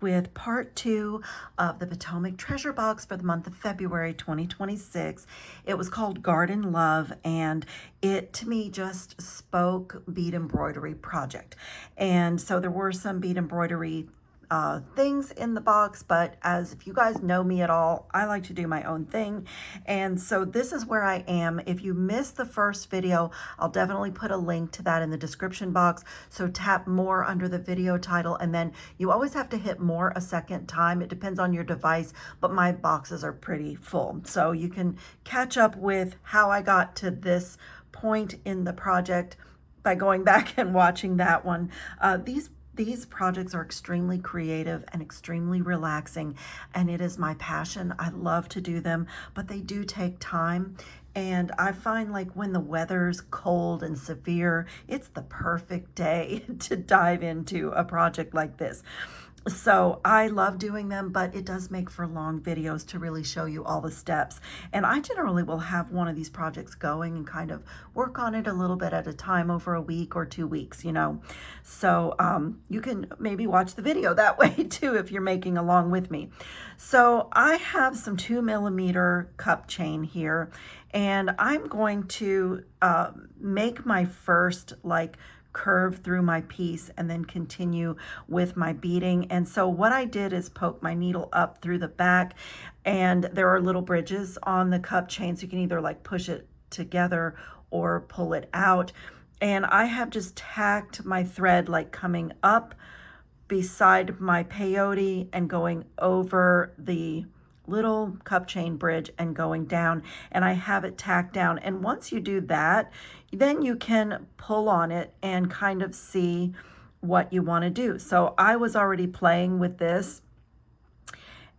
with part 2 of the Potomac treasure box for the month of February 2026. It was called Garden Love, and it to me just spoke bead embroidery project. And so there were some bead embroidery things in the box, but as if you guys know me at all, I like to do my own thing. And so this is where I am. If you missed the first video, I'll definitely put a link to that in the description box. So tap more under the video title, and then you always have to hit more a second time. It depends on your device, but my boxes are pretty full. So you can catch up with how I got to this point in the project by going back and watching that one. These projects are extremely creative and extremely relaxing, and it is my passion. I love to do them, but they do take time. And I find like when the weather's cold and severe, it's the perfect day to dive into a project like this. So I love doing them, but it does make for long videos to really show you all the steps. And I generally will have one of these projects going and kind of work on it a little bit at a time over a week or 2 weeks, you know. So you can maybe watch the video that way too if you're making along with me. So I have some 2mm cup chain here, and I'm going to make my first like curve through my piece and then continue with my beading. And so what I did is poke my needle up through the back, and there are little bridges on the cup chain, so you can either like push it together or pull it out. And I have just tacked my thread like coming up beside my peyote and going over the little cup chain bridge and going down, and I have it tacked down. And once you do that, then you can pull on it and kind of see what you want to do. So I was already playing with this,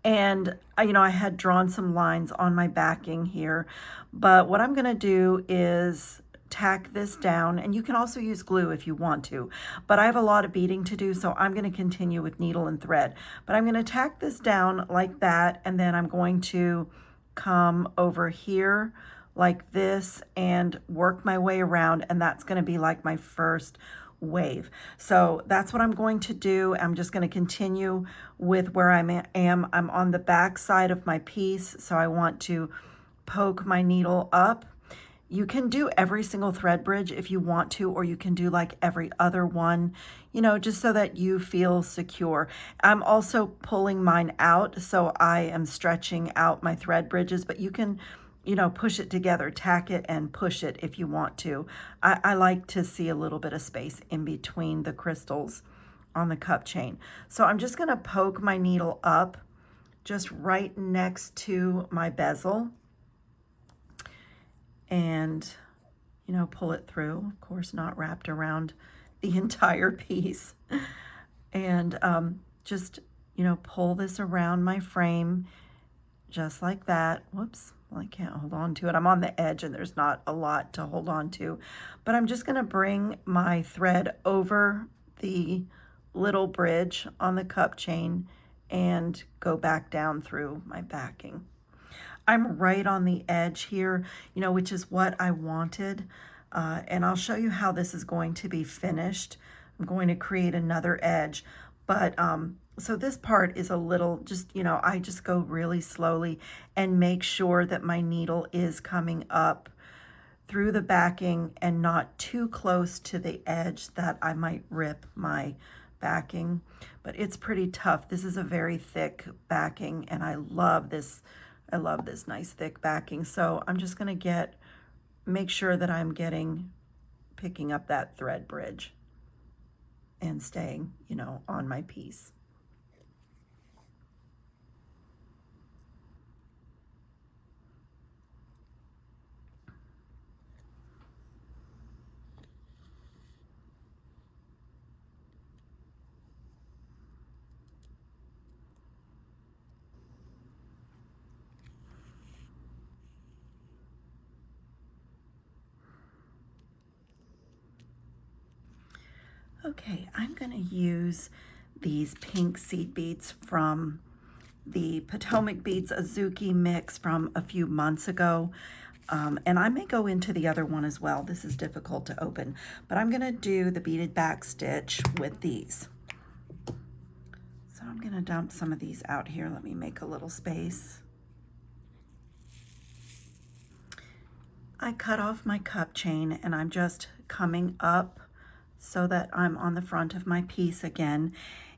and you know, I had drawn some lines on my backing here, but what I'm going to do is tack this down, and you can also use glue if you want to, but I have a lot of beading to do, so I'm going to continue with needle and thread. But I'm going to tack this down like that, and then I'm going to come over here like this and work my way around, and that's going to be like my first wave. So that's what I'm going to do. I'm just going to continue with where I am. I'm on the back side of my piece, so I want to poke my needle up. You can do every single thread bridge if you want to, or you can do like every other one, you know, just so that you feel secure. I'm also pulling mine out, so I am stretching out my thread bridges, but you can, you know, push it together, tack it and push it if you want to. I like to see a little bit of space in between the crystals on the cup chain. So I'm just going to poke my needle up just right next to my bezel, and, you know, pull it through, of course, not wrapped around the entire piece. And just, you know, pull this around my frame just like that. Whoops, well, I can't hold on to it. I'm on the edge and there's not a lot to hold on to, but I'm just going to bring my thread over the little bridge on the cup chain and go back down through my backing. I'm right on the edge here, you know, which is what I wanted. And I'll show you how this is going to be finished. I'm going to create another edge. But so this part is a little, just, you know, I just go really slowly and make sure that my needle is coming up through the backing and not too close to the edge that I might rip my backing. But it's pretty tough. This is a very thick backing, and I love this. I love this nice thick backing. So I'm just going to make sure that I'm picking up that thread bridge and staying, you know, on my piece. Okay, I'm going to use these pink seed beads from the Potomac Beads Azuki mix from a few months ago. And I may go into the other one as well. This is difficult to open, but I'm going to do the beaded back stitch with these. So I'm gonna dump some of these out here. Let me make a little space. I cut off my cup chain and I'm just coming up so that I'm on the front of my piece again.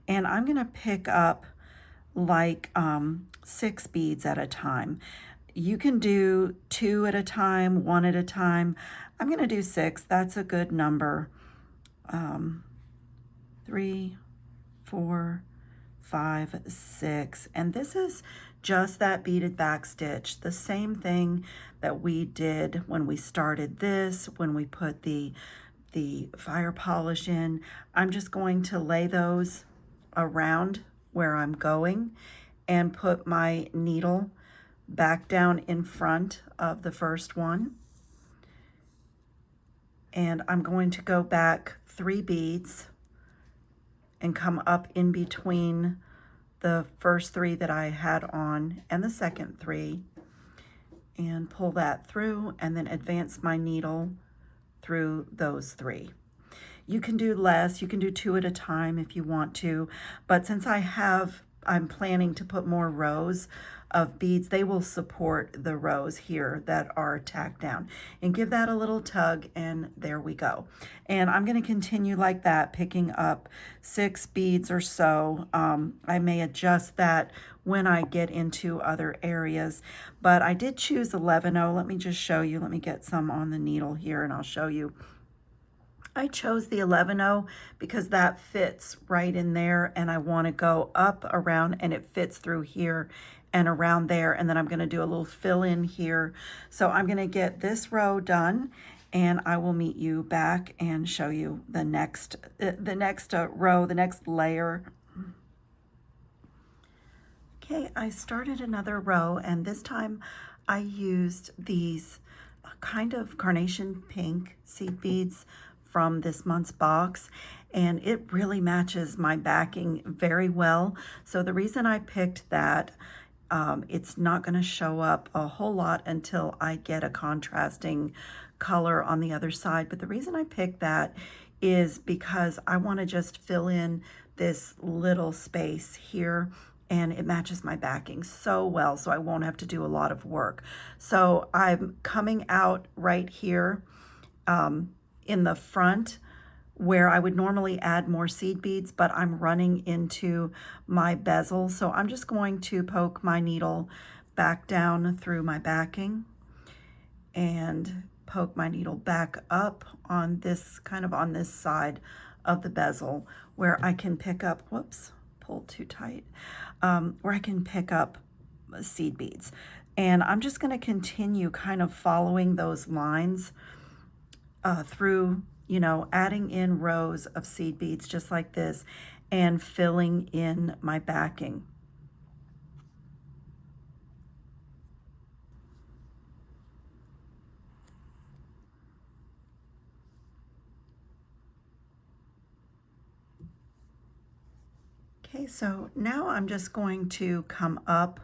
And I'm gonna pick up like 6 beads at a time. You can do 2 at a time, 1 at a time. I'm gonna do 6, that's a good number. 3, 4, 5, 6, and this is just that beaded back stitch, the same thing that we did when we started this, when we put the fire polish in. I'm just going to lay those around where I'm going and put my needle back down in front of the first one. And I'm going to go back 3 beads and come up in between the first 3 that I had on and the second 3 and pull that through and then advance my needle through those 3. You can do less, you can do 2 at a time if you want to, but since I'm planning to put more rows of beads, they will support the rows here that are tacked down. And give that a little tug, and there we go. And I'm going to continue like that, picking up 6 beads or so. I may adjust that when I get into other areas, but I did choose 11-0. Let me just show you. Let me get some on the needle here and I'll show you. I chose the 11-0 because that fits right in there, and I want to go up around and it fits through here and around there, and then I'm going to do a little fill in here. So I'm going to get this row done and I will meet you back and show you the next row, the next layer. Okay, I started another row, and this time I used these kind of carnation pink seed beads from this month's box, and it really matches my backing very well. So the reason I picked that, it's not going to show up a whole lot until I get a contrasting color on the other side, but the reason I picked that is because I want to just fill in this little space here, and it matches my backing so well, so I won't have to do a lot of work. So I'm coming out right here in the front where I would normally add more seed beads, but I'm running into my bezel. So I'm just going to poke my needle back down through my backing and poke my needle back up on this, kind of on this side of the bezel where I can pick up, whoops, pulled too tight, where I can pick up seed beads. And I'm just gonna continue kind of following those lines through, you know, adding in rows of seed beads just like this and filling in my backing. Okay, so now I'm just going to come up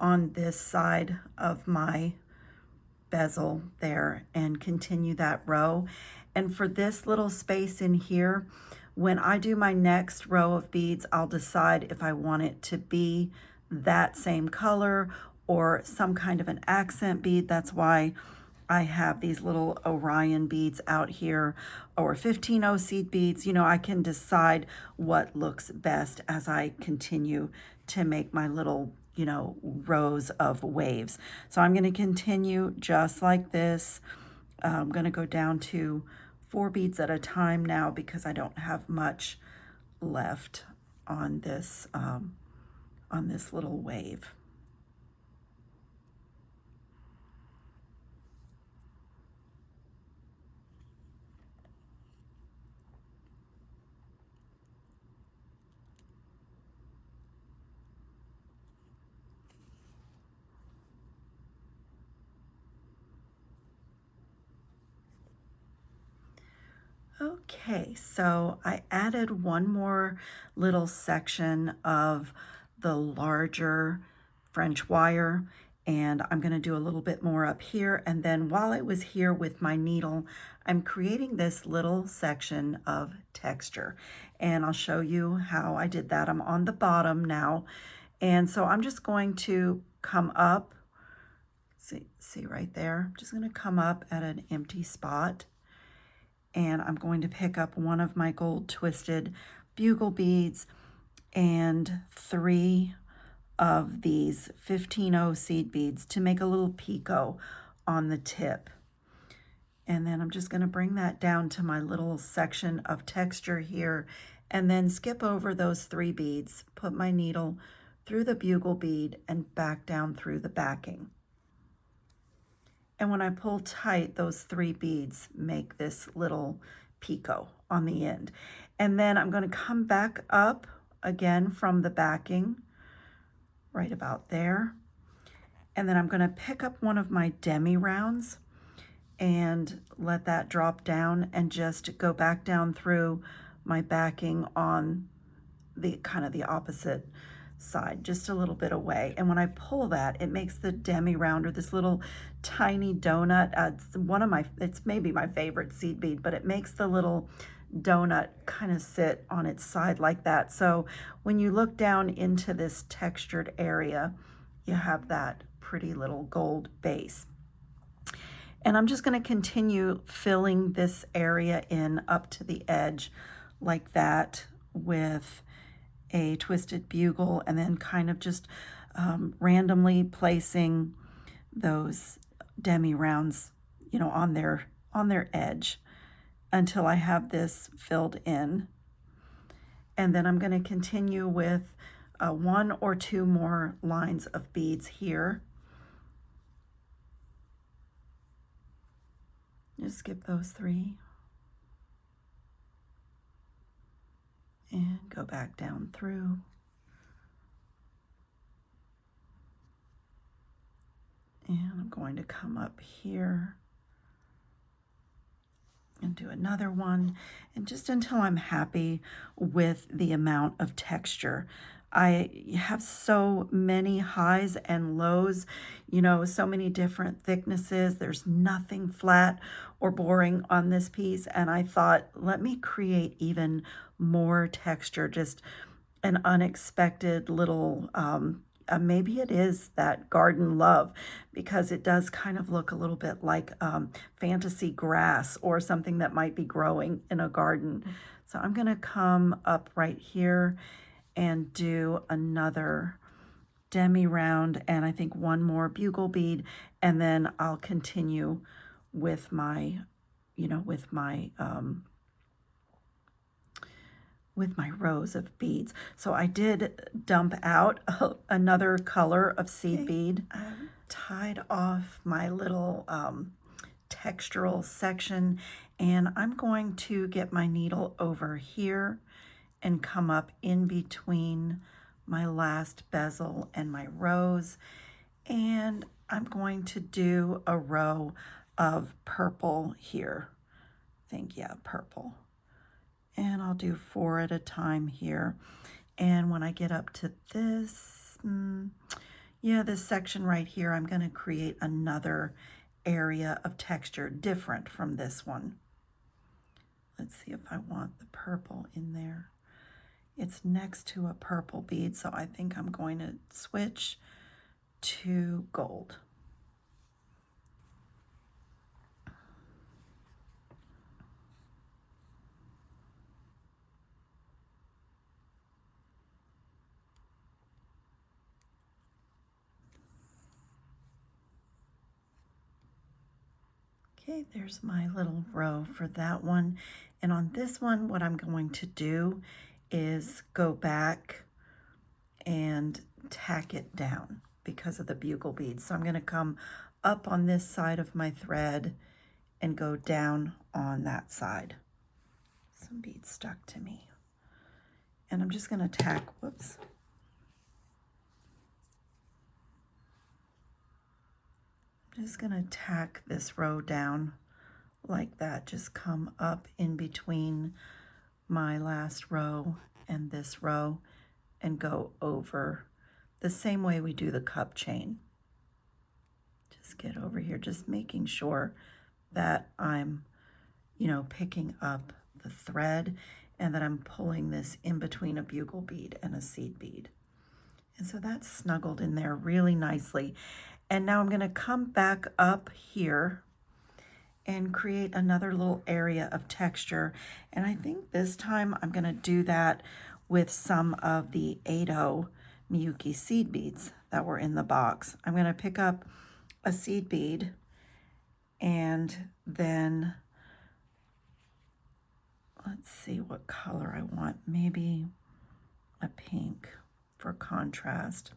on this side of my bezel there and continue that row. And for this little space in here, when I do my next row of beads, I'll decide if I want it to be that same color or some kind of an accent bead. That's why I have these little Orion beads out here, or 15-0 seed beads. You know, I can decide what looks best as I continue to make my little, you know, rows of waves. So I'm going to continue just like this. I'm going to go down to 4 beads at a time now because I don't have much left on this little wave. Okay, so I added one more little section of the larger French wire, And I'm going to do a little bit more up here. And then while I was here with my needle, I'm creating this little section of texture. And I'll show you how I did that. I'm on the bottom now. And so I'm just going to come up, see right there, I'm just going to come up at an empty spot. And I'm going to pick up one of my gold twisted bugle beads and 3 of these 15-0 seed beads to make a little picot on the tip. And then I'm just going to bring that down to my little section of texture here, and then skip over those 3 beads, put my needle through the bugle bead and back down through the backing. And when I pull tight, those 3 beads make this little picot on the end. And then I'm going to come back up again from the backing, right about there. And then I'm going to pick up one of my demi rounds and let that drop down and just go back down through my backing on the kind of the opposite side, just a little bit away. And when I pull that, it makes the demi round, or this little tiny donut. It's maybe my favorite seed bead, but it makes the little donut kind of sit on its side like that. So when you look down into this textured area, you have that pretty little gold base. And I'm just going to continue filling this area in up to the edge like that with a twisted bugle, and then kind of just randomly placing those demi rounds, you know, on their edge until I have this filled in. And then I'm going to continue with 1 or 2 more lines of beads here. Just skip those 3 and go back down through. And I'm going to come up here and do another one, and just until I'm happy with the amount of texture. I have so many highs and lows, you know, so many different thicknesses. There's nothing flat or boring on this piece, and I thought, let me create even more texture, just an unexpected little maybe it is that garden love, because it does kind of look a little bit like fantasy grass or something that might be growing in a garden. So I'm going to come up right here and do another demi round, and I think 1 more bugle bead, and then I'll continue with my, you know, with my rows of beads. So I did dump out another color of seed bead. I tied off my little textural section, and I'm going to get my needle over here and come up in between my last bezel and my rows, and I'm going to do a row of purple here. I think, yeah, purple. And I'll do 4 at a time here. And when I get up to this, this section right here, I'm going to create another area of texture different from this one. Let's see if I want the purple in there. It's next to a purple bead, so I think I'm going to switch to gold. Okay, there's my little row for that one. And on this one, what I'm going to do is go back and tack it down because of the bugle beads. So I'm going to come up on this side of my thread and go down on that side. Some beads stuck to me. And I'm just going to tack, whoops. I'm just going to tack this row down like that. Just come up in between my last row and this row and go over the same way we do the cup chain. Just get over here, just making sure that I'm, picking up the thread and that I'm pulling this in between a bugle bead and a seed bead. And so that's snuggled in there really nicely. And now I'm going to come back up here and create another little area of texture. And I think this time I'm going to do that with some of the 8-0 Miyuki seed beads that were in the box. I'm going to pick up a seed bead and then let's see what color I want. Maybe a pink for contrast.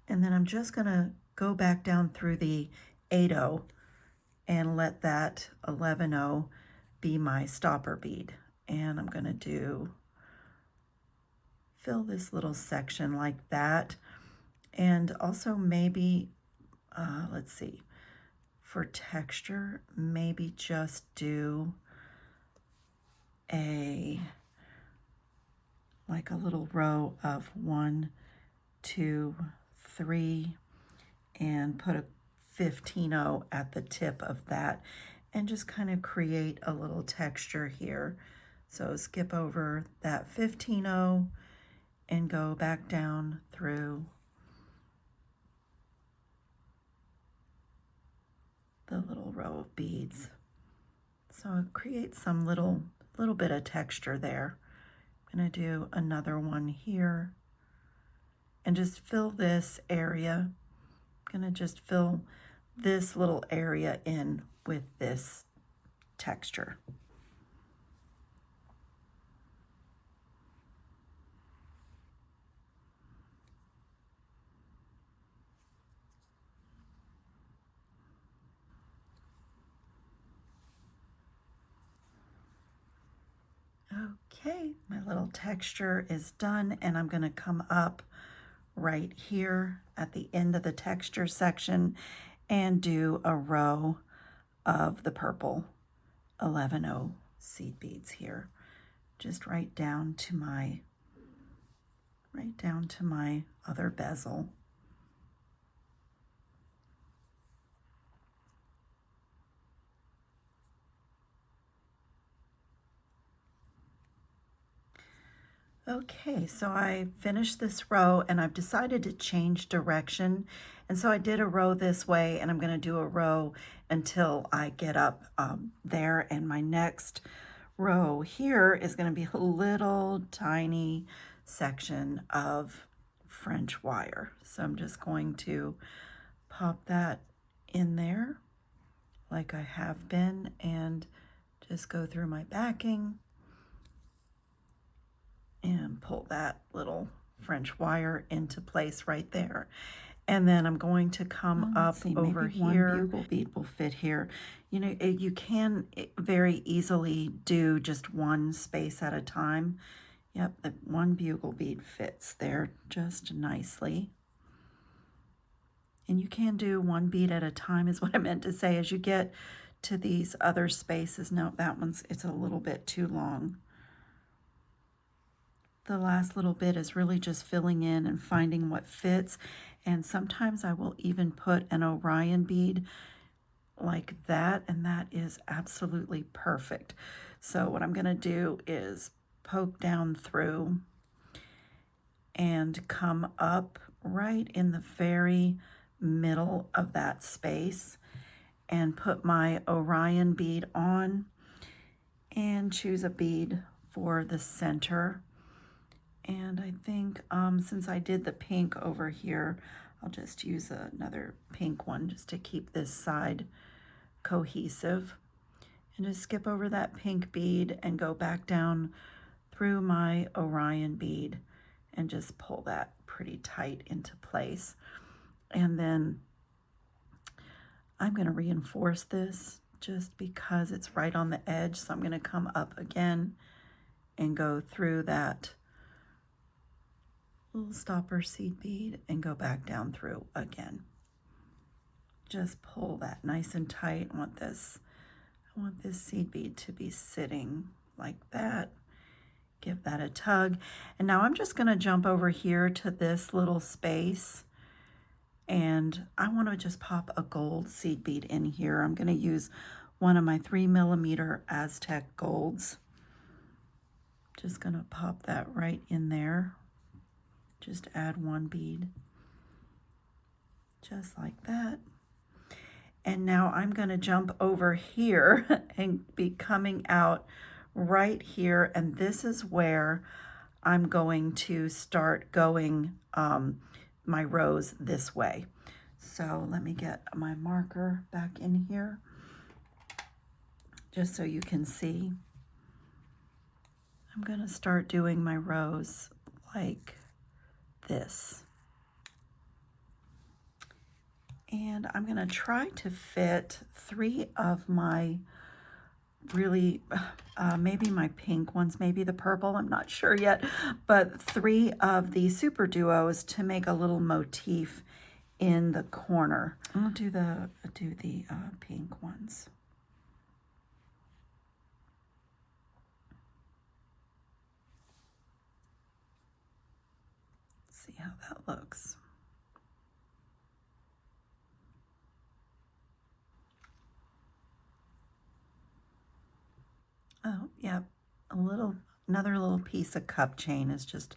And then I'm just going to go back down through the 8-0 and let that 11-0 be my stopper bead. And I'm going to fill this little section like that. And also maybe, let's see, for texture, maybe just do like a little row of 1, 2, 3, and put a 15-0 at the tip of that and just kind of create a little texture here. So skip over that 15-0 and go back down through the little row of beads. So create some little bit of texture there. I'm going to do another one here and just fill this area. I'm going to just fill this little area in with this texture. Okay, my little texture is done, and I'm going to come up right here at the end of the texture section and do a row of the purple 11-0 seed beads here, just right down to my other bezel. Okay, so I finished this row and I've decided to change direction. And so I did a row this way and I'm going to do a row until I get up there. And my next row here is going to be a little tiny section of French wire. So I'm just going to pop that in there like I have been and just go through my backing and pull that little French wire into place right there. And then I'm going to come up over here. One bugle bead will fit here. You can very easily do just one space at a time. Yep, the one bugle bead fits there just nicely. And you can do one bead at a time is what I meant to say. As you get to these other spaces, no, it's a little bit too long. The last little bit is really just filling in and finding what fits. And sometimes I will even put an Orion bead like that, and that is absolutely perfect. So what I'm going to do is poke down through and come up right in the very middle of that space and put my Orion bead on and choose a bead for the center. And I think since I did the pink over here, I'll just use another pink one just to keep this side cohesive. And just skip over that pink bead and go back down through my Orion bead and just pull that pretty tight into place. And then I'm going to reinforce this just because it's right on the edge. So I'm going to come up again and go through that little stopper seed bead and go back down through again. Just pull that nice and tight. I want this seed bead to be sitting like that. Give that a tug. And now I'm just going to jump over here to this little space And I want to just pop a gold seed bead in here. I'm going to use one of my 3mm Aztec golds. Just going to pop that right in there. Just add one bead, just like that. And now I'm going to jump over here and be coming out right here. And this is where I'm going to start going my rows this way. So let me get my marker back in here, just so you can see. I'm going to start doing my rows like this. And I'm going to try to fit 3 of my really, maybe my pink ones, maybe the purple, I'm not sure yet, but 3 of the super duos to make a little motif in the corner. I'll do the pink ones. See how that looks. Oh, yeah, another little piece of cup chain is just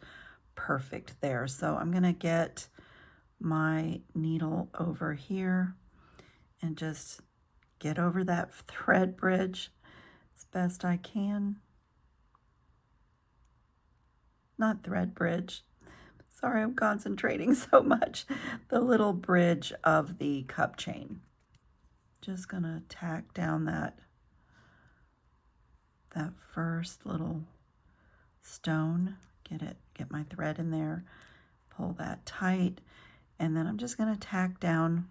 perfect there. So I'm gonna get my needle over here and just get over that thread bridge as best I can. Not thread bridge. Sorry, I'm concentrating so much. The little bridge of the cup chain. Just gonna tack down that first little stone, get my thread in there, pull that tight, and then I'm just gonna tack down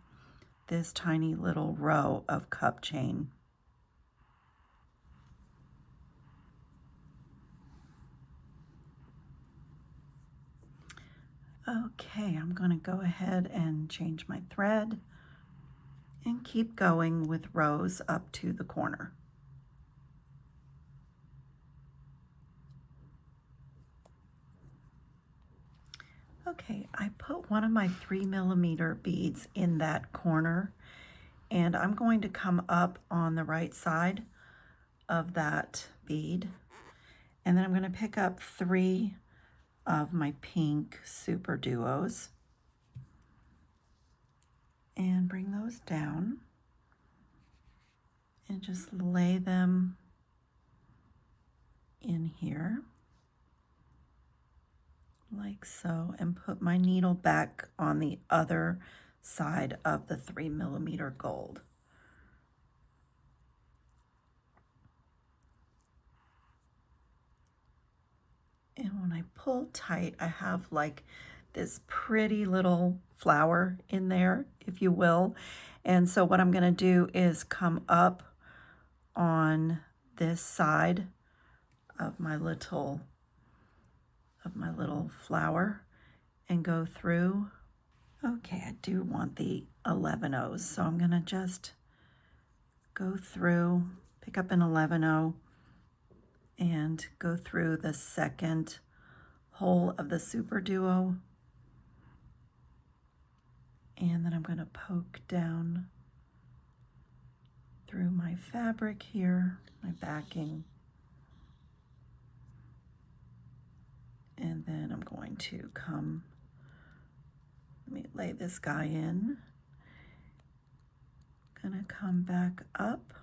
this tiny little row of cup chain. Okay, I'm gonna go ahead and change my thread and keep going with rows up to the corner. Okay, I put one of my 3mm beads in that corner, and I'm going to come up on the right side of that bead, and then I'm going to pick up 3 of my pink super duos and bring those down and just lay them in here like so, and put my needle back on the other side of the 3mm gold. And when I pull tight, I have like this pretty little flower in there, if you will. And so what I'm going to do is come up on this side of my little flower and go through. Okay, I do want the 11 O's, so I'm going to just go through, pick up an 11O, and go through the second hole of the super duo. And then I'm going to poke down through my fabric here, my backing. And then I'm going to let me lay this guy in. Gonna come back up.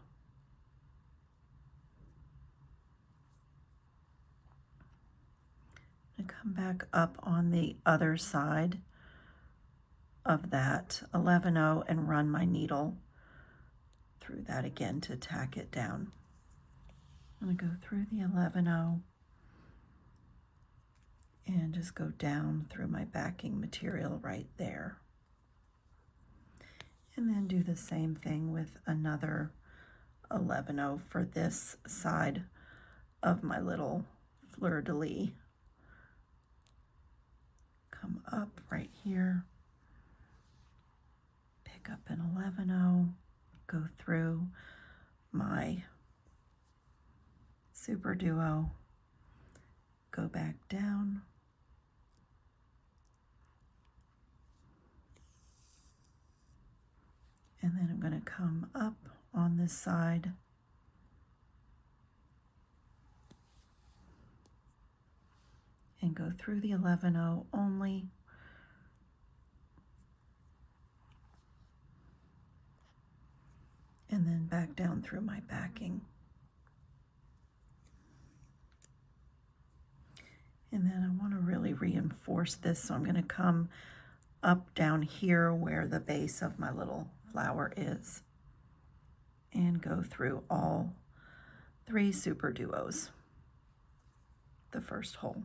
And come back up on the other side of that 11O and run my needle through that again to tack it down. I'm gonna go through the 11O and just go down through my backing material right there. And then do the same thing with another 11O for this side of my little fleur-de-lis. Come up right here, pick up an 11O, go through my super duo, go back down, And then I'm going to come up on this side and go through the 11-0 only. And then back down through my backing. And then I want to really reinforce this, so I'm going to come up down here where the base of my little flower is and go through all 3 super duos, the first hole.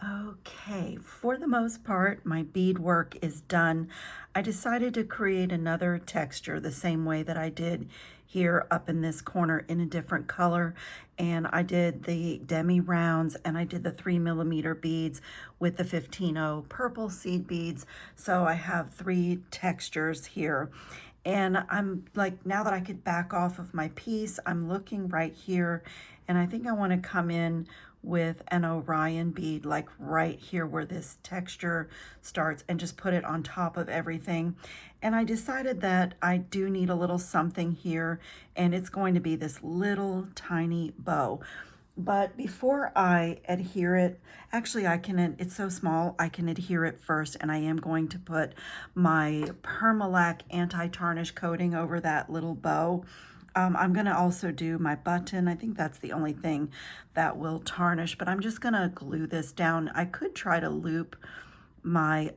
Okay, for the most part, my bead work is done. I decided to create another texture the same way that I did here up in this corner in a different color. And I did the demi rounds and I did the 3mm beads with the 15-0 purple seed beads. So I have 3 textures here. And I'm like, now that I could back off of my piece, I'm looking right here, and I think I want to come in with an Orion bead, like right here where this texture starts, and just put it on top of everything. And I decided that I do need a little something here, and it's going to be this little tiny bow. But before I adhere it, actually it's so small, I can adhere it first, and I am going to put my Permalac anti-tarnish coating over that little bow. I'm gonna also do my button. I think that's the only thing that will tarnish, but I'm just gonna glue this down. I could try to loop my,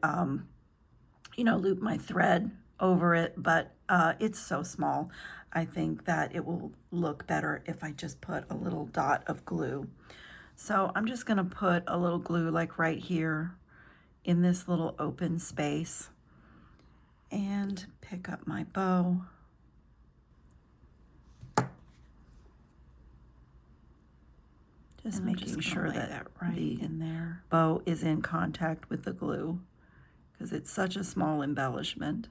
loop my thread over it, but it's so small. I think that it will look better if I just put a little dot of glue. So I'm just gonna put a little glue like right here in this little open space and pick up my bow. Just making sure that right in there bow is in contact with the glue, because it's such a small embellishment.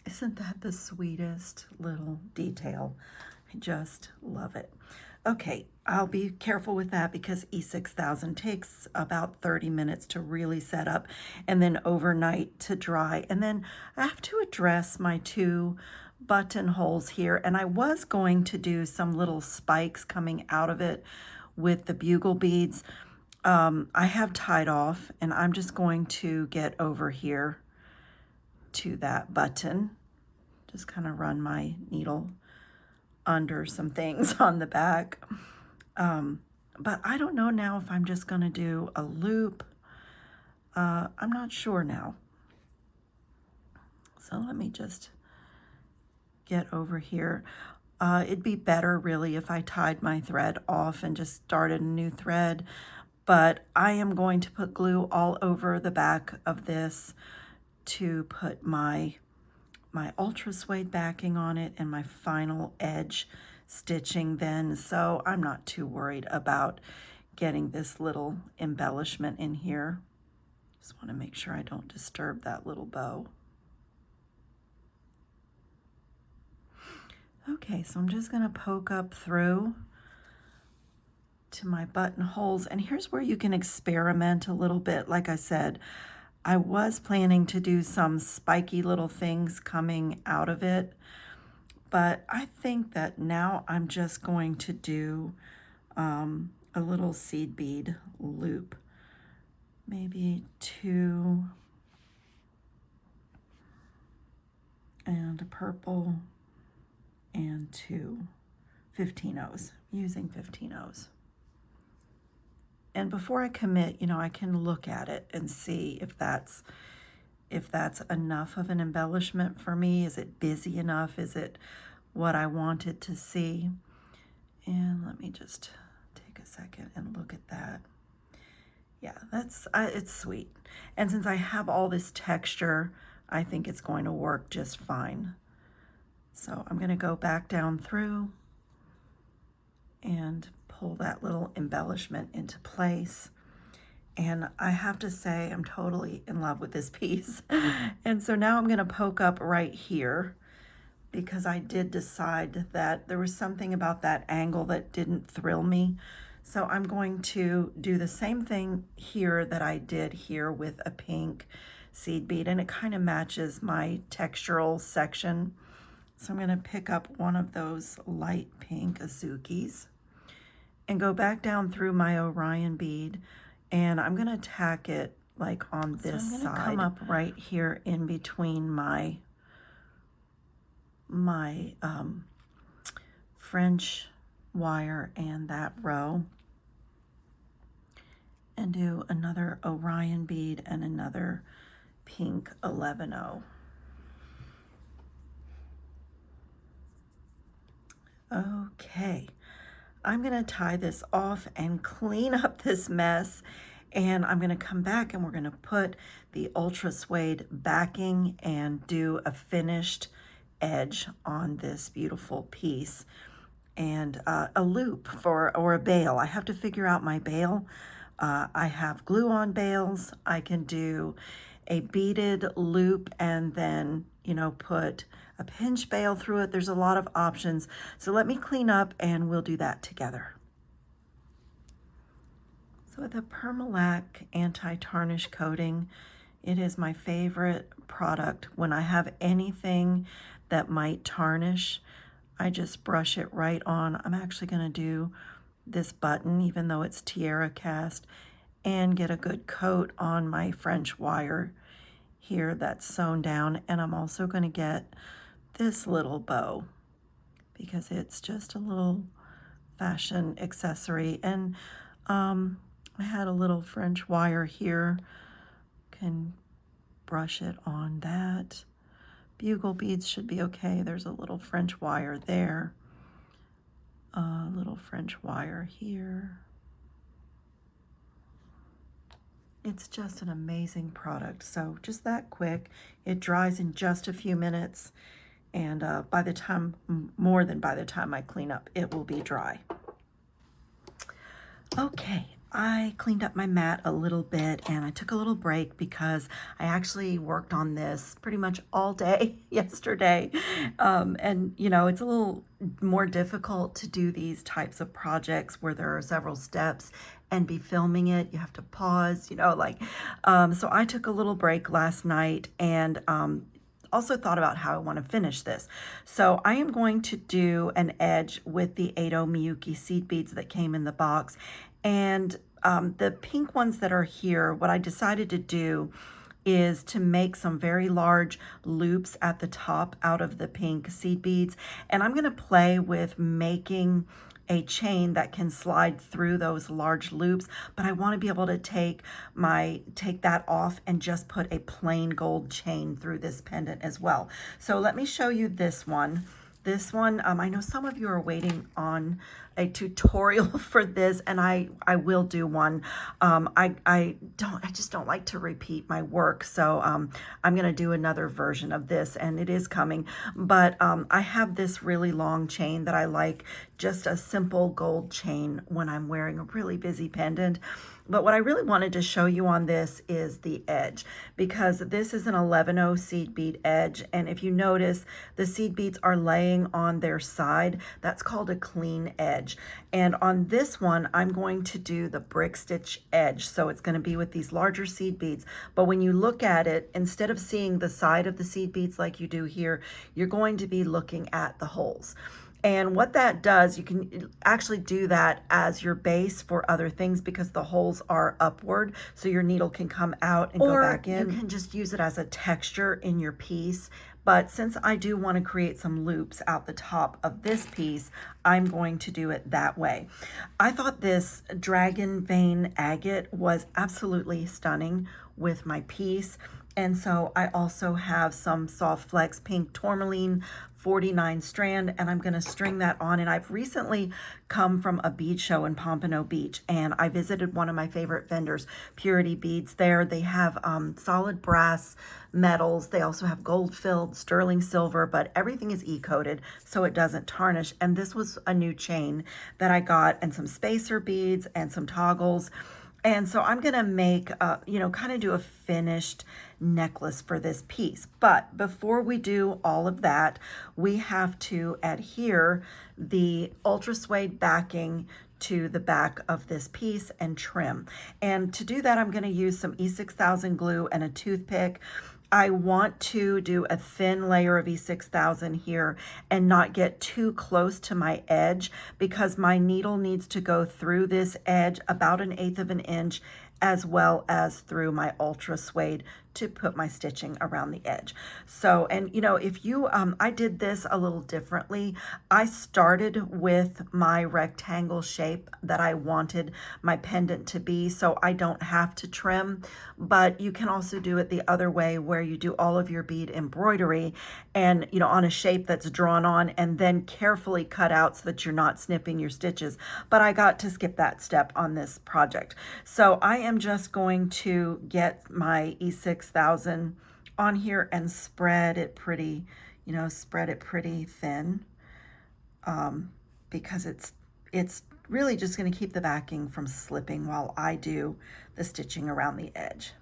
Isn't that the sweetest little detail? I just love it. Okay, I'll be careful with that because E6000 takes about 30 minutes to really set up and then overnight to dry. And then I have to address my 2 buttonholes here, and I was going to do some little spikes coming out of it with the bugle beads. I have tied off, and I'm just going to get over here to that button. Just kind of run my needle under some things on the back. But I don't know now if I'm just going to do a loop. I'm not sure now. So let me just get over here. It'd be better really if I tied my thread off and just started a new thread. But I am going to put glue all over the back of this to put my my ultra suede backing on it and my final edge stitching then, so I'm not too worried about getting this little embellishment in here. Just want to make sure I don't disturb that little bow. Okay, so I'm just going to poke up through to my buttonholes, and here's where you can experiment a little bit. Like I said, I was planning to do some spiky little things coming out of it, but I think that now I'm just going to do a little seed bead loop, maybe 2 and a purple and 2 15-ohs, using 15-ohs. And before I commit, you know, I can look at it and see if that's enough of an embellishment for me. Is it busy enough? Is it what I wanted to see? And let me just take a second and look at that. Yeah, that's it's sweet. And since I have all this texture, I think it's going to work just fine. So I'm going to go back down through and pull that little embellishment into place. And I have to say, I'm totally in love with this piece. And so now I'm going to poke up right here, because I did decide that there was something about that angle that didn't thrill me. So I'm going to do the same thing here that I did here with a pink seed bead, and it kind of matches my textural section. So I'm going to pick up one of those light pink Azukis and go back down through my Orion bead, and I'm going to tack it like on this side. Come up right here in between my French wire and that row, and do another Orion bead and another pink 11-0. Okay, I'm going to tie this off and clean up this mess, and I'm going to come back and we're going to put the ultra suede backing and do a finished edge on this beautiful piece, and a loop or a bail. I have to figure out my bail. I have glue-on bails. I can do a beaded loop and then, you know, put a pinch bail through it. There's a lot of options. So let me clean up and we'll do that together. So with a Permalac anti-tarnish coating, it is my favorite product. When I have anything that might tarnish, I just brush it right on. I'm actually going to do this button, even though it's tiara cast, and get a good coat on my French wire here that's sewn down. And I'm also going to get this little bow, because it's just a little fashion accessory. And I had a little French wire here, can brush it on that. Bugle beads should be okay. There's a little French wire there, a little French wire here. It's just an amazing product. So just that quick. It dries in just a few minutes, and by the time, more than by the time I clean up, it will be dry. Okay, I cleaned up my mat a little bit, and I took a little break because I actually worked on this pretty much all day yesterday. And you know, it's a little more difficult to do these types of projects where there are several steps and be filming it. You have to pause, you know, like, so I took a little break last night, and also thought about how I want to finish this. So I am going to do an edge with the 80 Miyuki seed beads that came in the box. And the pink ones that are here, what I decided to do is to make some very large loops at the top out of the pink seed beads. And I'm going to play with making a chain that can slide through those large loops, but I want to be able to take that off and just put a plain gold chain through this pendant as well. So let me show you this one. this one, I know some of you are waiting on a tutorial for this, and I will do one. I just don't like to repeat my work, so I'm gonna do another version of this, and it is coming. But I have this really long chain that I like, just a simple gold chain when I'm wearing a really busy pendant. But what I really wanted to show you on this is the edge, because this is an 11-0 seed bead edge. And if you notice, the seed beads are laying on their side. That's called a clean edge. And on this one, I'm going to do the brick stitch edge. So it's going to be with these larger seed beads. But when you look at it, instead of seeing the side of the seed beads like you do here, you're going to be looking at the holes. And what that does, you can actually do that as your base for other things because the holes are upward, so your needle can come out and go back in. Or you can just use it as a texture in your piece. But since I do want to create some loops out the top of this piece, I'm going to do it that way. I thought this dragon vein agate was absolutely stunning with my piece. And so I also have some Soft Flex pink tourmaline 49 strand, and I'm going to string that on. And I've recently come from a bead show in Pompano Beach, and I visited one of my favorite vendors, Purity Beads there. They have solid brass metals. They also have gold filled sterling silver, but everything is e-coated so it doesn't tarnish. And this was a new chain that I got, and some spacer beads and some toggles. And so I'm going to make, kind of do a finished necklace for this piece. But before we do all of that, we have to adhere the ultra suede backing to the back of this piece and trim. And to do that, I'm going to use some E6000 glue and a toothpick. I want to do a thin layer of E6000 here and not get too close to my edge because my needle needs to go through this edge about 1/8 of an inch as well as through my ultra suede to put my stitching around the edge. So, and if you, I did this a little differently. I started with my rectangle shape that I wanted my pendant to be, so I don't have to trim, but you can also do it the other way where you do all of your bead embroidery and, on a shape that's drawn on and then carefully cut out so that you're not snipping your stitches. But I got to skip that step on this project. So I am just going to get my E6000 on here and spread it pretty, thin because it's really just going to keep the backing from slipping while I do the stitching around the edge.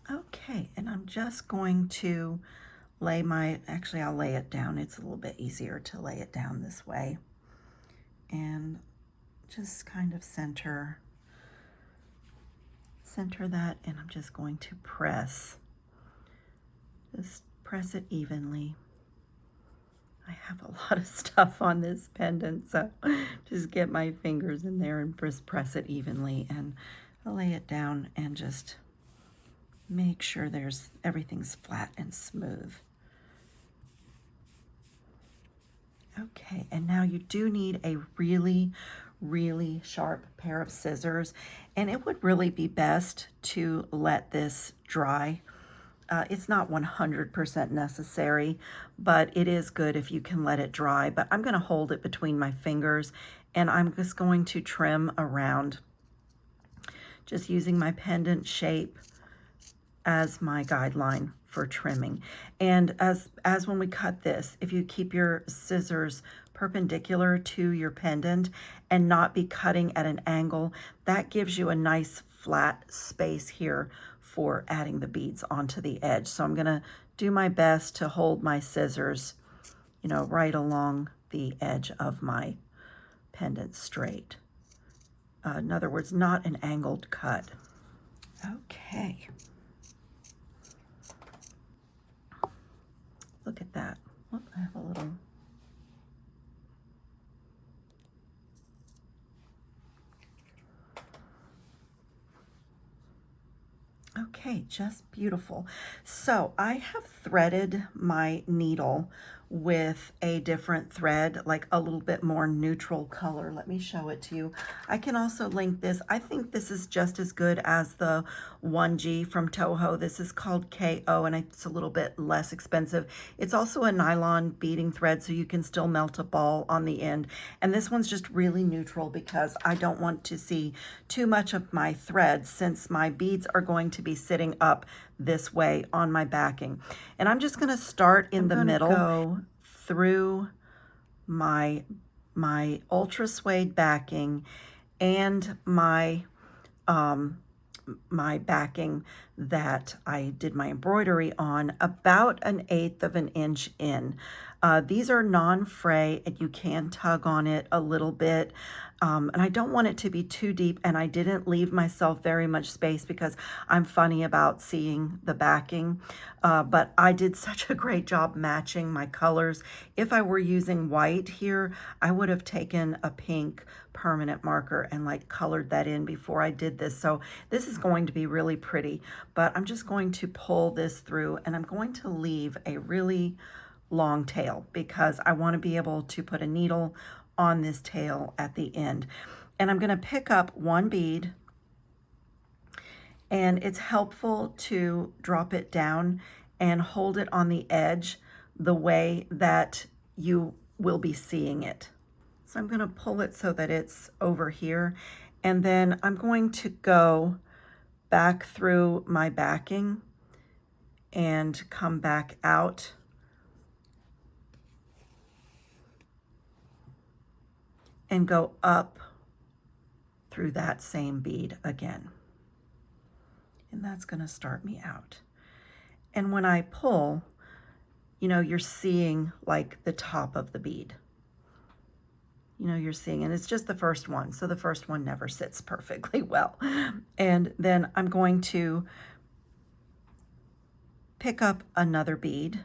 Okay, and I'm just going to lay I'll lay it down. It's a little bit easier to lay it down this way. And just kind of center that, and I'm just going to just press it evenly. I have a lot of stuff on this pendant, so just get my fingers in there and just press it evenly, and I'll lay it down and just make sure everything's flat and smooth. Okay, and now you do need a really, really sharp pair of scissors, and it would really be best to let this dry. It's not 100% necessary, but it is good if you can let it dry. But I'm going to hold it between my fingers, and I'm just going to trim around, just using my pendant shape as my guideline for trimming. And as when we cut this, if you keep your scissors perpendicular to your pendant and not be cutting at an angle, that gives you a nice flat space here for adding the beads onto the edge. So I'm gonna do my best to hold my scissors, right along the edge of my pendant straight. In other words, not an angled cut. Okay. Look at that. Whoop, I have a little. Okay, Okay, just beautiful. So I have threaded my needle with a different thread, like a little bit more neutral color. Let me show it to you. I can also link this. I think this is just as good as the 1G from Toho. This is called KO, and it's a little bit less expensive. It's also a nylon beading thread, so you can still melt a ball on the end. And this one's just really neutral because I don't want to see too much of my thread, since my beads are going to be sitting up this way on my backing. And I'm just going to start in the middle, go through my ultra suede backing and my backing that I did my embroidery on, about 1/8 of an inch in. These are non-fray, and you can tug on it a little bit. And I don't want it to be too deep, and I didn't leave myself very much space because I'm funny about seeing the backing. But I did such a great job matching my colors. If I were using white here, I would have taken a pink permanent marker and like colored that in before I did this. So this is going to be really pretty, but I'm just going to pull this through, and I'm going to leave a really long tail because I want to be able to put a needle on this tail at the end. And I'm going to pick up one bead, and it's helpful to drop it down and hold it on the edge the way that you will be seeing it. So I'm going to pull it so that it's over here, and then I'm going to go back through my backing and come back out and go up through that same bead again. And that's going to start me out. And when I pull, you know, you're seeing like the top of the bead. You know, you're seeing, and it's just the first one. So the first one never sits perfectly well. And then I'm going to pick up another bead.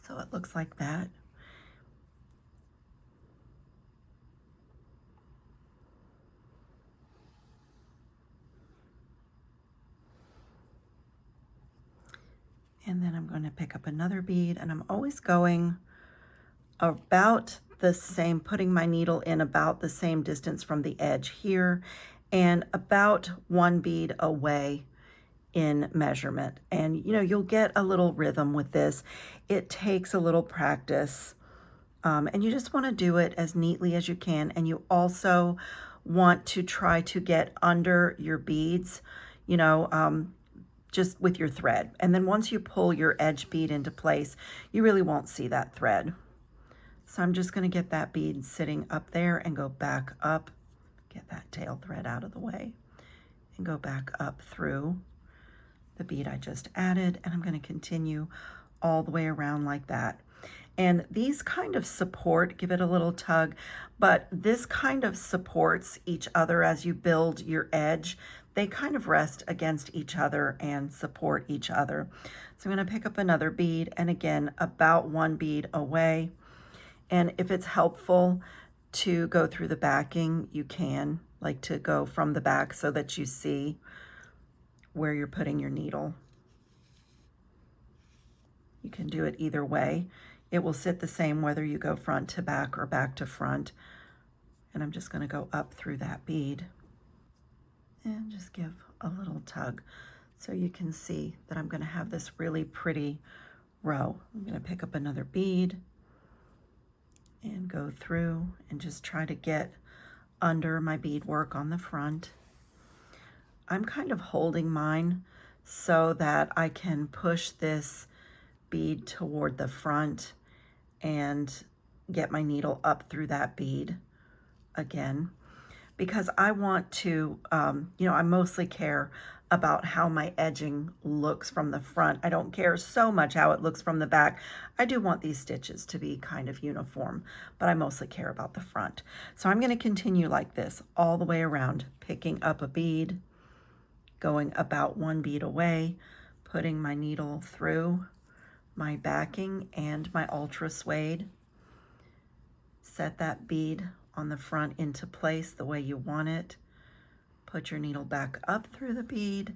So it looks like that. And then I'm going to pick up another bead, and I'm always going about the same, putting my needle in about the same distance from the edge here, and about one bead away in measurement. And you know, you'll get a little rhythm with this. It takes a little practice, and you just want to do it as neatly as you can. And you also want to try to get under your beads, you know, just with your thread. And then once you pull your edge bead into place, you really won't see that thread. So I'm just going to get that bead sitting up there and go back up, get that tail thread out of the way, and go back up through the bead I just added. And I'm going to continue all the way around like that. And these kind of support, give it a little tug, but this kind of supports each other as you build your edge. They kind of rest against each other and support each other. So I'm going to pick up another bead, and again, about one bead away. And if it's helpful to go through the backing, you can, like to go from the back so that you see where you're putting your needle. You can do it either way. It will sit the same whether you go front to back or back to front. And I'm just going to go up through that bead and just give a little tug so you can see that I'm going to have this really pretty row. I'm going to pick up another bead and go through and just try to get under my beadwork on the front. I'm kind of holding mine so that I can push this bead toward the front and get my needle up through that bead again, because I want to, you know, I mostly care about how my edging looks from the front. I don't care so much how it looks from the back. I do want these stitches to be kind of uniform, but I mostly care about the front. So I'm going to continue like this all the way around, picking up a bead, going about one bead away, putting my needle through my backing and my ultra suede. Set that bead on the front into place the way you want it. Put your needle back up through the bead.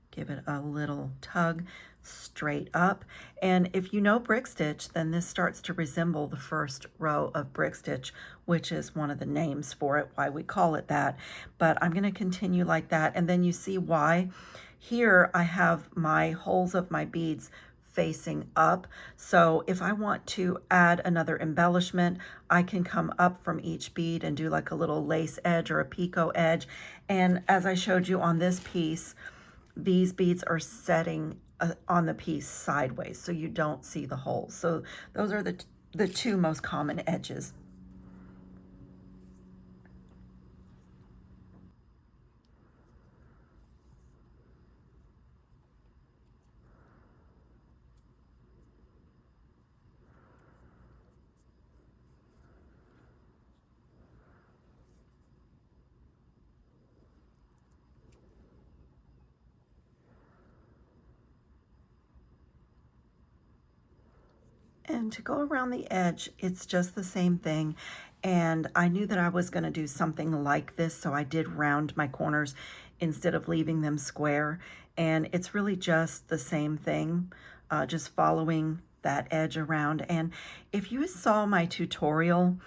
Give it a little tug straight up. And if you know brick stitch, then this starts to resemble the first row of brick stitch, which is one of the names for it, why we call it that. But I'm going to continue like that, and then you see why. Here I have my holes of my beads facing up. So if I want to add another embellishment, I can come up from each bead and do like a little lace edge or a picot edge. And as I showed you on this piece, these beads are setting on the piece sideways, so you don't see the holes. So those are the two most common edges. And to go around the edge, it's just the same thing. And I knew that I was going to do something like this, so I did round my corners instead of leaving them square. And it's really just the same thing, just following that edge around. And if you saw my tutorial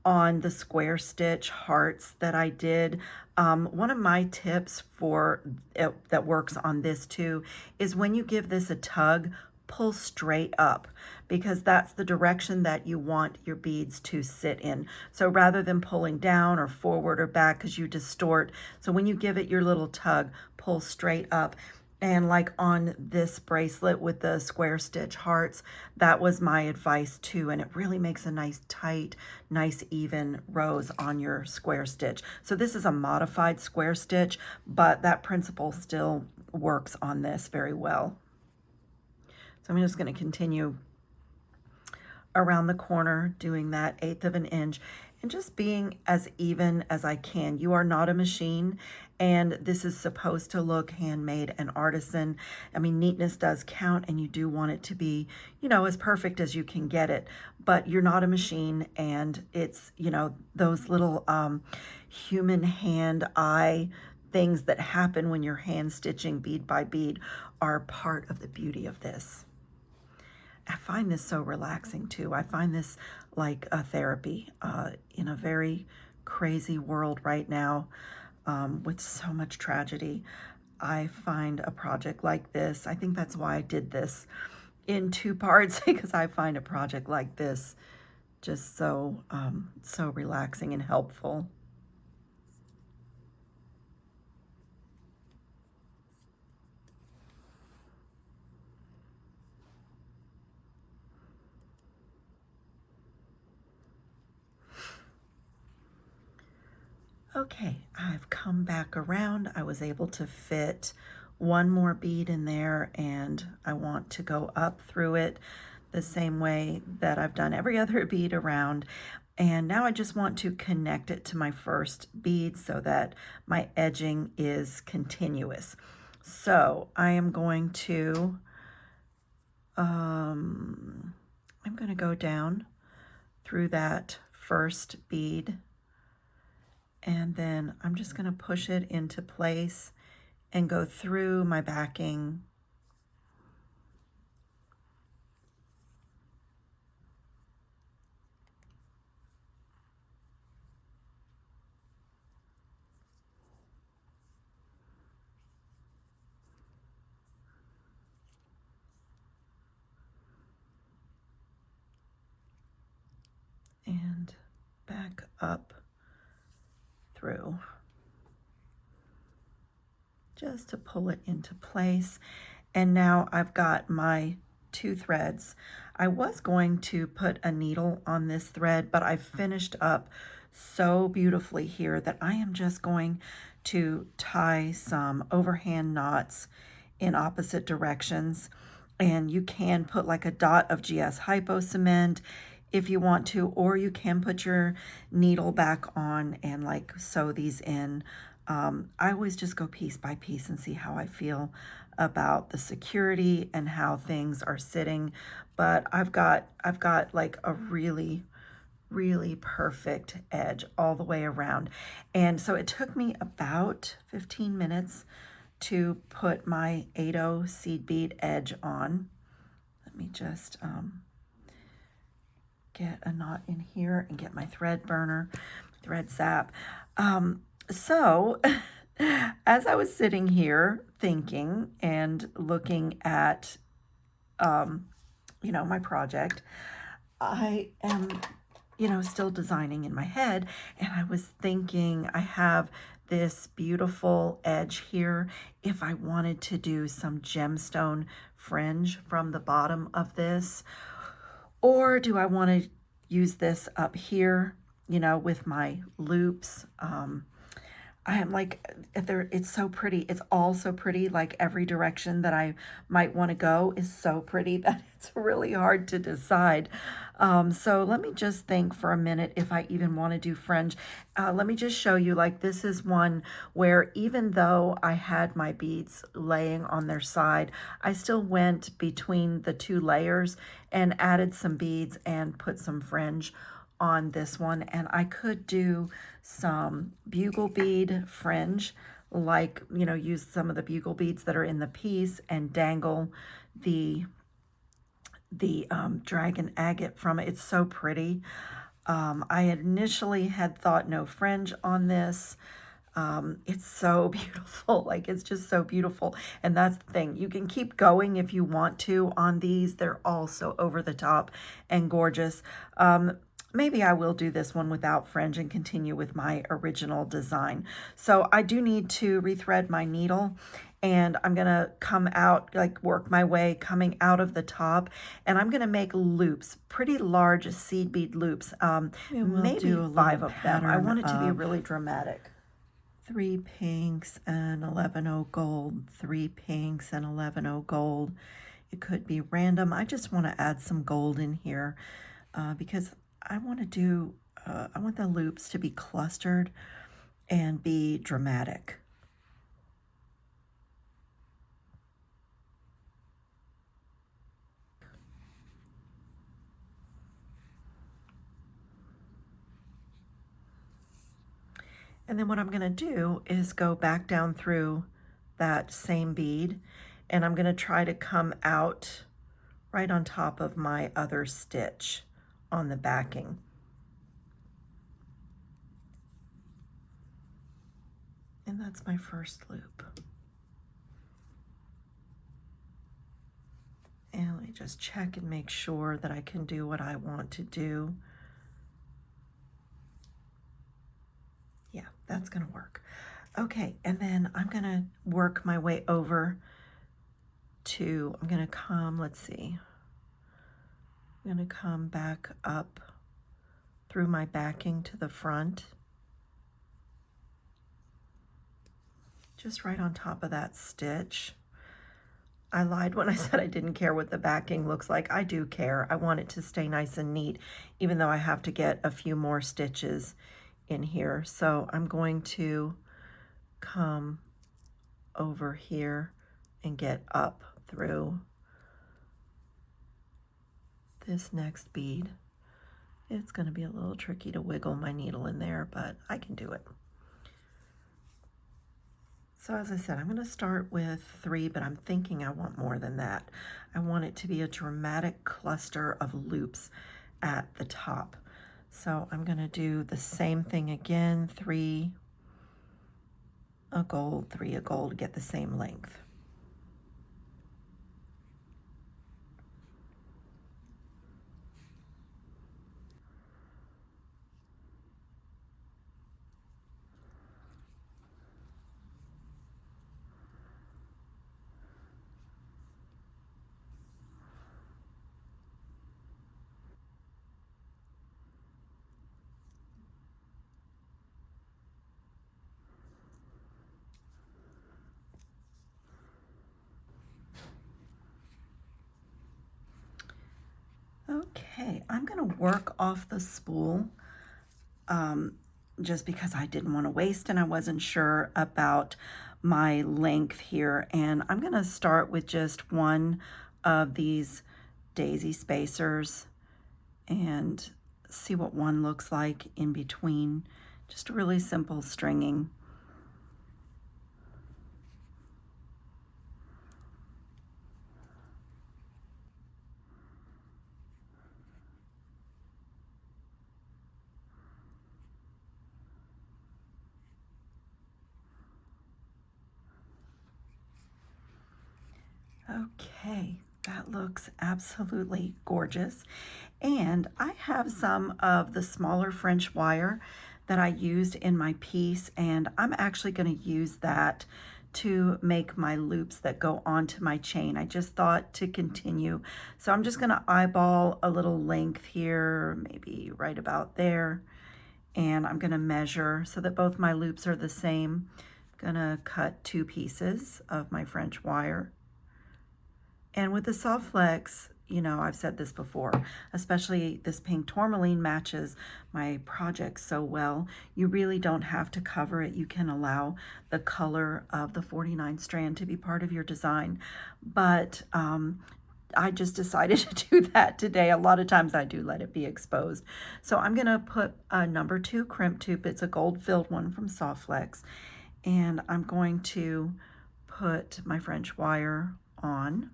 on the square stitch hearts that I did, one of my tips for it that works on this too is when you give this a tug, pull straight up, because that's the direction that you want your beads to sit in. So rather than pulling down or forward or back because you distort, so when you give it your little tug, pull straight up. And like on this bracelet with the square stitch hearts, that was my advice too. And it really makes a nice tight, nice even rows on your square stitch. So this is a modified square stitch, but that principle still works on this very well. So I'm just going to continue around the corner, doing that 1/8 of an inch and just being as even as I can. You are not a machine, and this is supposed to look handmade and artisan. I mean, neatness does count, and you do want it to be, you know, as perfect as you can get it, but you're not a machine, and it's, you know, those little human hand eye things that happen when you're hand stitching bead by bead are part of the beauty of this. I find this so relaxing too. I find this like a therapy in a very crazy world right now with so much tragedy. I find a project like this, I think that's why I did this in 2 parts, because I find a project like this just so, so relaxing and helpful. Okay, I've come back around. I was able to fit one more bead in there, and I want to go up through it the same way that I've done every other bead around. And now I just want to connect it to my first bead so that my edging is continuous. So I am going to, I'm going to go down through that first bead, and then I'm just going to push it into place and go through my backing. And back up through, just to pull it into place. And now I've got my 2 threads. I was going to put a needle on this thread, but I've finished up so beautifully here that I am just going to tie some overhand knots in opposite directions. And you can put like a dot of GS Hypo cement if you want to, or you can put your needle back on and like sew these in. I always just go piece by piece and see how I feel about the security and how things are sitting, but I've got like a really perfect edge all the way around. And so it took me about 15 minutes to put my 8/0 seed bead edge on. Let me just get a knot in here and get my thread burner, thread zap. So as I was sitting here thinking and looking at, you know, my project, I am, you know, still designing in my head, and I was thinking I have this beautiful edge here. If I wanted to do some gemstone fringe from the bottom of this, or do I want to use this up here, you know, with my loops? I am like, it's so pretty. It's all so pretty. Like every direction that I might want to go is so pretty that it's really hard to decide. So let me just think for a minute if I even want to do fringe. Let me just show you, like this is one where even though I had my beads laying on their side, I still went between the two layers and added some beads and put some fringe on this one. And I could do some bugle bead fringe, like, you know, use some of the bugle beads that are in the piece and dangle the dragon agate from it. It's so pretty. I initially had thought no fringe on this. It's so beautiful. Like, it's just so beautiful. And that's the thing. You can keep going if you want to on these. They're all so over the top and gorgeous. Maybe I will do this one without fringe and continue with my original design. So I do need to rethread my needle, and I'm going to come out, like work my way coming out of the top, and I'm going to make loops, pretty large seed bead loops, maybe 5 of them. I want it to be really dramatic. 3 pinks and 11/0 gold, 3 pinks and 11/0 gold. It could be random. I just want to add some gold in here because I want to do, I want the loops to be clustered and be dramatic. And then what I'm going to do is go back down through that same bead, and I'm going to try to come out right on top of my other stitch on the backing. And that's my first loop. And let me just check and make sure that I can do what I want to do. Yeah, that's gonna work. Okay, and then I'm gonna work my way over to, I'm gonna come, let's see, I'm gonna come back up through my backing to the front, just right on top of that stitch. I lied when I said I didn't care what the backing looks like. I do care. I want it to stay nice and neat, even though I have to get a few more stitches in here. So I'm going to come over here and get up through this next bead. It's going to be a little tricky to wiggle my needle in there, but I can do it. So as I said, I'm going to start with 3, but I'm thinking I want more than that. I want it to be a dramatic cluster of loops at the top. So I'm going to do the same thing again, 3 a gold, 3 a gold, get the same length. Okay, I'm going to work off the spool just because I didn't want to waste and I wasn't sure about my length here. And I'm going to start with just one of these daisy spacers and see what one looks like in between. Just a really simple stringing. Okay, that looks absolutely gorgeous. And I have some of the smaller French wire that I used in my piece, and I'm actually going to use that to make my loops that go onto my chain. I just thought to continue. So I'm just going to eyeball a little length here, maybe right about there. And I'm going to measure so that both my loops are the same. I'm going to cut 2 pieces of my French wire. And with the soft flex, you know, I've said this before, especially this pink tourmaline matches my project so well. You really don't have to cover it. You can allow the color of the 49 strand to be part of your design. But I just decided to do that today. A lot of times I do let it be exposed. So I'm going to put a number 2 crimp tube. It's a gold filled one from Soft Flex. And I'm going to put my French wire on.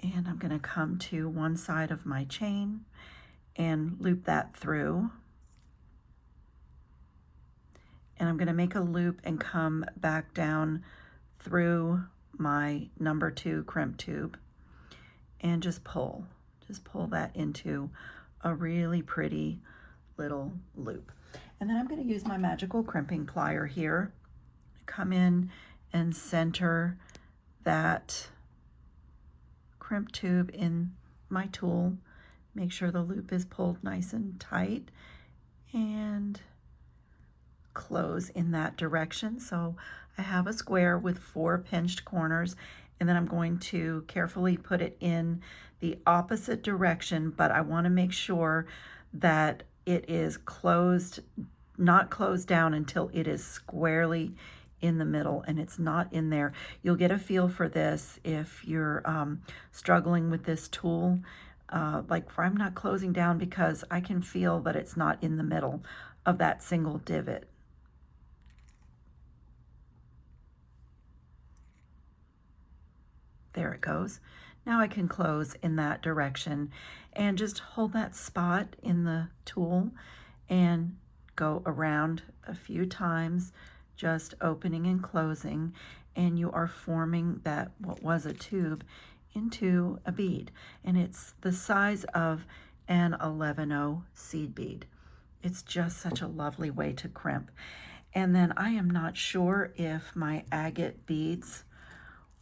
And I'm going to come to one side of my chain and loop that through. And I'm going to make a loop and come back down through my number 2 crimp tube and just pull that into a really pretty little loop. And then I'm going to use my magical crimping plier here, come in and center that crimp tube in my tool, make sure the loop is pulled nice and tight, and close in that direction. So I have a square with 4 pinched corners, and then I'm going to carefully put it in the opposite direction, but I want to make sure that it is closed, not closed down until it is squarely in the middle and it's not in there. You'll get a feel for this if you're struggling with this tool. Like I'm not closing down because I can feel that it's not in the middle of that single divot. There it goes. Now I can close in that direction and just hold that spot in the tool and go around a few times, just opening and closing, and you are forming that what was a tube into a bead. And it's the size of an 11/0 seed bead. It's just such a lovely way to crimp. And then I am not sure if my agate beads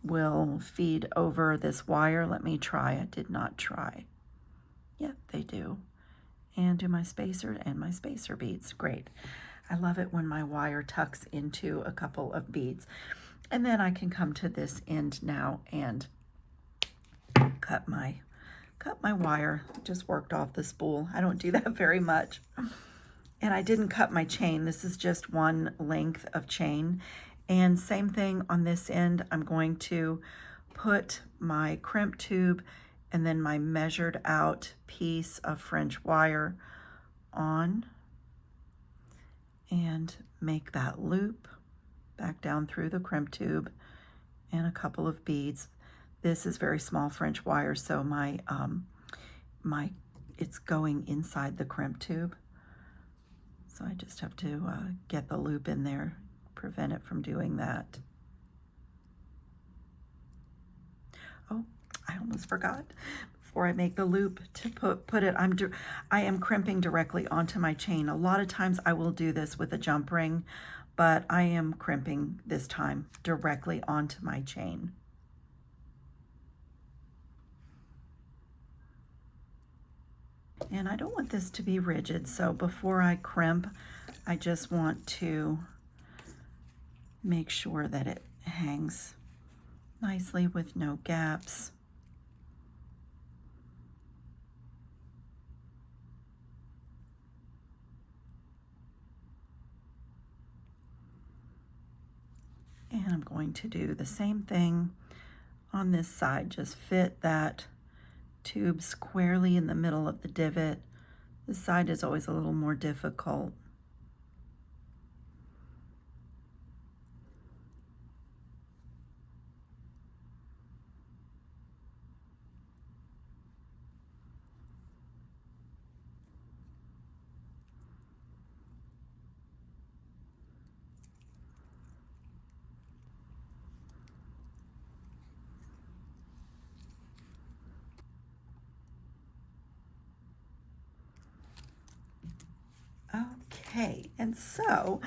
will feed over this wire. Let me try. I did not try. Yep, they do. And do my spacer and my spacer beads. Great. I love it when my wire tucks into a couple of beads. And then I can come to this end now and cut my wire. Just worked off the spool. I don't do that very much. And I didn't cut my chain. This is just one length of chain. And same thing on this end. I'm going to put my crimp tube and then my measured out piece of French wire on and make that loop back down through the crimp tube and a couple of beads. This is very small French wire, so my it's going inside the crimp tube. So I just have to get the loop in there, prevent it from doing that. Oh, I almost forgot. Before I make the loop to put it, I am crimping directly onto my chain. A lot of times I will do this with a jump ring, but I am crimping this time directly onto my chain. And I don't want this to be rigid, so before I crimp, I just want to make sure that it hangs nicely with no gaps. And I'm going to do the same thing on this side. Just fit that tube squarely in the middle of the divot. This side is always a little more difficult. Okay, and so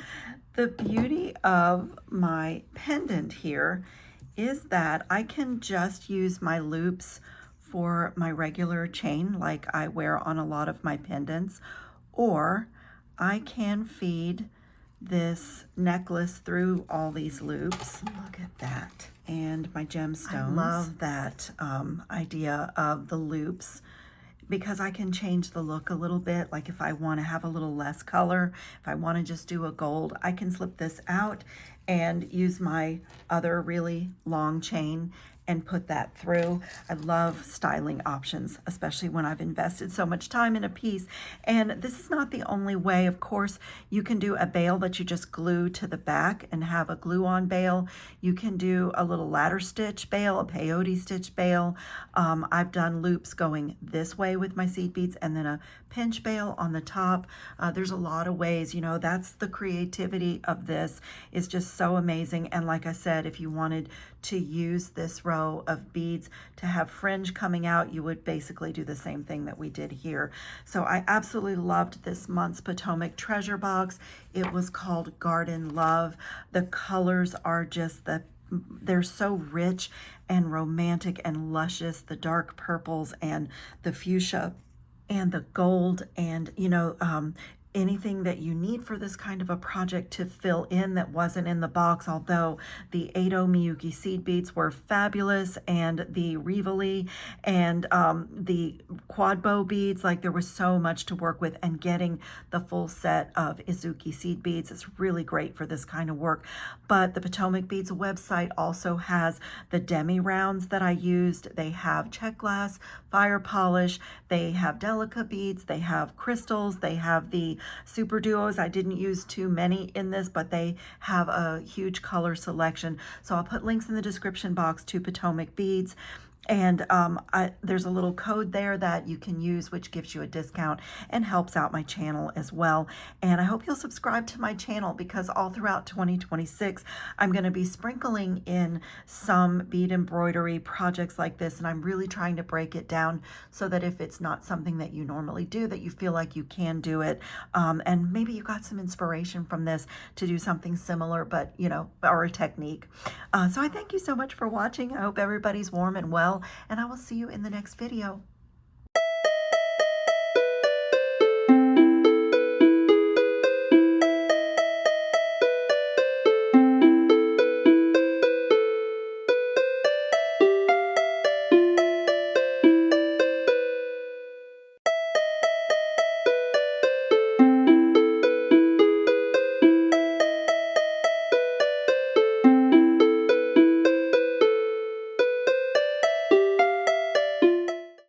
the beauty of my pendant here is that I can just use my loops for my regular chain like I wear on a lot of my pendants, or I can feed this necklace through all these loops. Look at that. And my gemstones. I love that idea of the loops, because I can change the look a little bit. Like if I want to have a little less color, if I want to just do a gold, I can slip this out and use my other really long chain and put that through. I love styling options, especially when I've invested so much time in a piece. And this is not the only way. Of course, you can do a bail that you just glue to the back and have a glue-on bail. You can do a little ladder stitch bail, a peyote stitch bail. I've done loops going this way with my seed beads and then a pinch bail on the top. There's a lot of ways, you know, that's the creativity of this, is just so amazing. And like I said, if you wanted to use this row of beads to have fringe coming out, you would basically do the same thing that we did here. So I absolutely loved this month's Potomac treasure box. It was called Garden Love. The colors are just they're so rich and romantic and luscious, the dark purples and the fuchsia and the gold, and you know, anything that you need for this kind of a project to fill in that wasn't in the box, although the Ado Miyuki seed beads were fabulous, and the Rivoli and the quad bow beads, like there was so much to work with, and getting the full set of Izuki seed beads is really great for this kind of work. But the Potomac Beads website also has the demi rounds that I used. They have check glass, fire polish, they have delica beads, they have crystals, they have the super duos. I didn't use too many in this, but they have a huge color selection. So I'll put links in the description box to Potomac Beads. And there's a little code there that you can use, which gives you a discount and helps out my channel as well. And I hope you'll subscribe to my channel, because all throughout 2026, I'm going to be sprinkling in some bead embroidery projects like this. And I'm really trying to break it down so that if it's not something that you normally do, that you feel like you can do it. And maybe you got some inspiration from this to do something similar, but, you know, or a technique. So I thank you so much for watching. I hope everybody's warm and well, and I will see you in the next video.